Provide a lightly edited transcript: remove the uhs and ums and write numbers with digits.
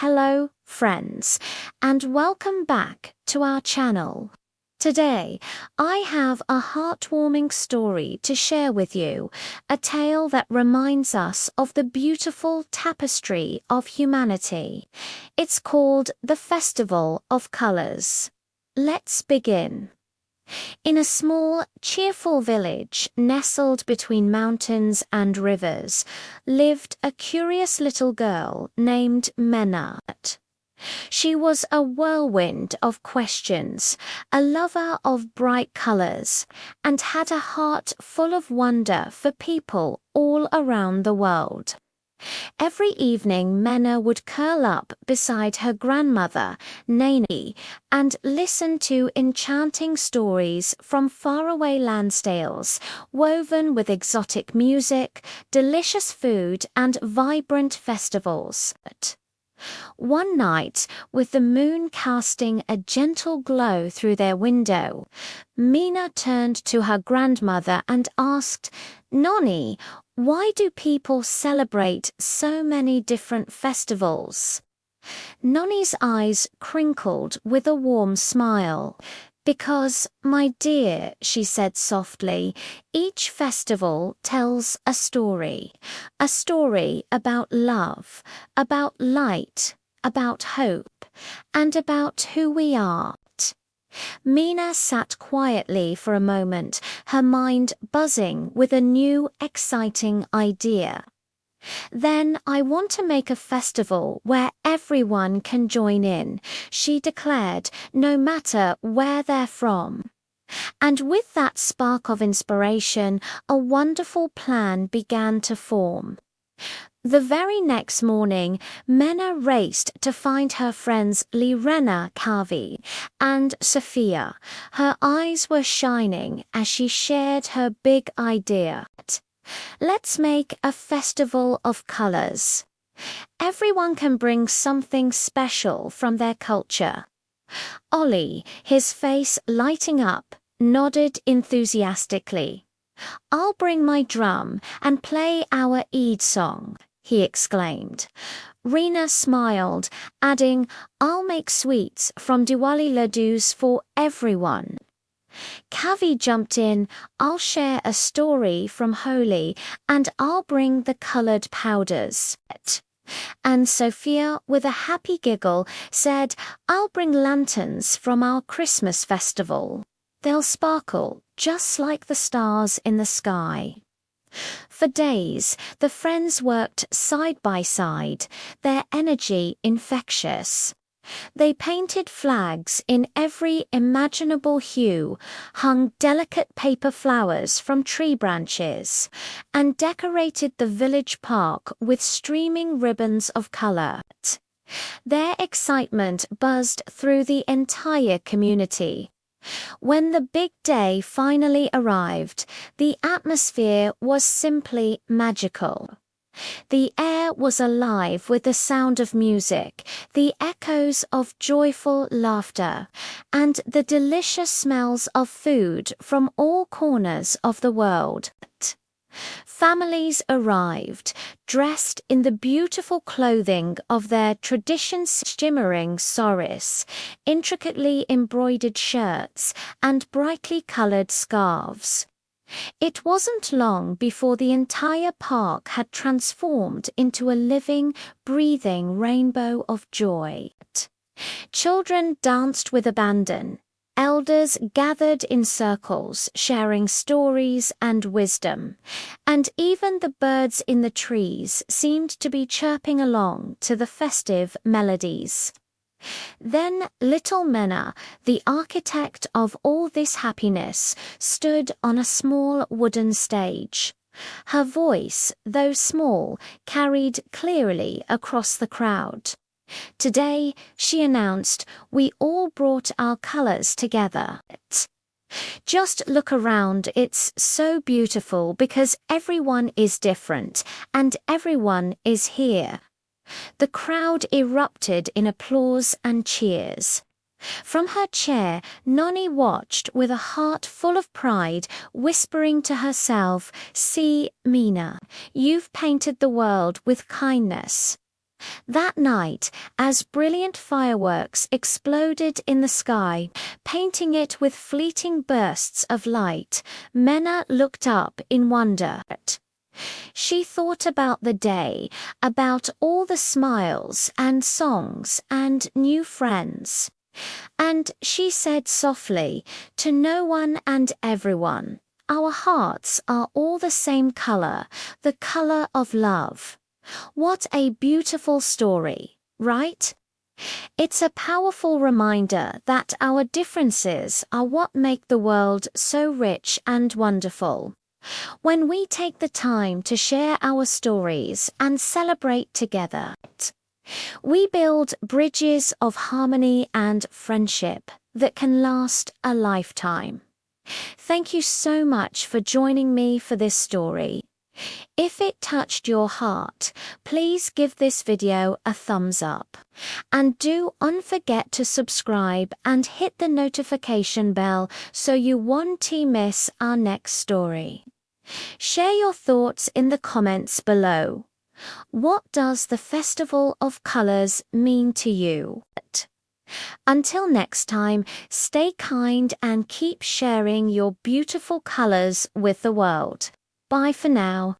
Hello, friends, and welcome back to our channel. Today, I have a heartwarming story to share with you, a tale that reminds us of the beautiful tapestry of humanity. It's called The Festival of Colors. Let's begin. In a small, cheerful village nestled between mountains and rivers, lived a curious little girl named Meena. She was a whirlwind of questions, a lover of bright colors, and had a heart full of wonder for people all around the world. Every evening Meena would curl up beside her grandmother, Naaz, and listen to enchanting stories from faraway land tales, woven with exotic music, delicious food, and vibrant festivals. One night, with the moon casting a gentle glow through their window, Meena turned to her grandmother and asked, "Nonny, why do people celebrate so many different festivals?" Nonny's eyes crinkled with a warm smile. "Because, my dear," she said softly, "each festival tells a story about love, about light, about hope, and about who we are." Meena sat quietly for a moment, her mind buzzing with a new, exciting idea. "Then I want to make a festival where everyone can join in," she declared, "no matter where they're from." And with that spark of inspiration, a wonderful plan began to form. The very next morning, Meena raced to find her friends Lirena Kavi and Sophia. Her eyes were shining as she shared her big idea. "Let's make a festival of colors. Everyone can bring something special from their culture." Ollie, his face lighting up, nodded enthusiastically. "I'll bring my drum and play our Eid song," he exclaimed. Reena smiled, adding, "I'll make sweets from Diwali laddus for everyone." Kavi jumped in, "I'll share a story from Holi, and I'll bring the colored powders." And Sophia, with a happy giggle, said, "I'll bring lanterns from our Christmas festival. They'll sparkle just like the stars in the sky." For days, the friends worked side by side, their energy infectious. They painted flags in every imaginable hue, hung delicate paper flowers from tree branches, and decorated the village park with streaming ribbons of color. Their excitement buzzed through the entire community. When the big day finally arrived, the atmosphere was simply magical. The air was alive with the sound of music, the echoes of joyful laughter, and the delicious smells of food from all corners of the world. Families arrived, dressed in the beautiful clothing of their tradition's shimmering saris, intricately embroidered shirts, and brightly colored scarves. It wasn't long before the entire park had transformed into a living, breathing rainbow of joy. Children danced with abandon. Elders gathered in circles, sharing stories and wisdom, and even the birds in the trees seemed to be chirping along to the festive melodies. Then little Meena, the architect of all this happiness, stood on a small wooden stage. Her voice, though small, carried clearly across the crowd. "Today," she announced, "we all brought our colors together. Just look around, it's so beautiful because everyone is different and everyone is here." The crowd erupted in applause and cheers. From her chair, Nonny watched with a heart full of pride, whispering to herself, "See, Meena, you've painted the world with kindness." That night, as brilliant fireworks exploded in the sky, painting it with fleeting bursts of light, Meena looked up in wonder. She thought about the day, about all the smiles and songs and new friends. And she said softly, to no one and everyone, our hearts are all the same color, the color of love. What a beautiful story, right? It's a powerful reminder that our differences are what make the world so rich and wonderful. When we take the time to share our stories and celebrate together, we build bridges of harmony and friendship that can last a lifetime. Thank you so much for joining me for this story. If it touched your heart, please give this video a thumbs up. And don't forget to subscribe and hit the notification bell so you won't miss our next story. Share your thoughts in the comments below. What does the Festival of Colors mean to you? Until next time, stay kind and keep sharing your beautiful colors with the world. Bye for now.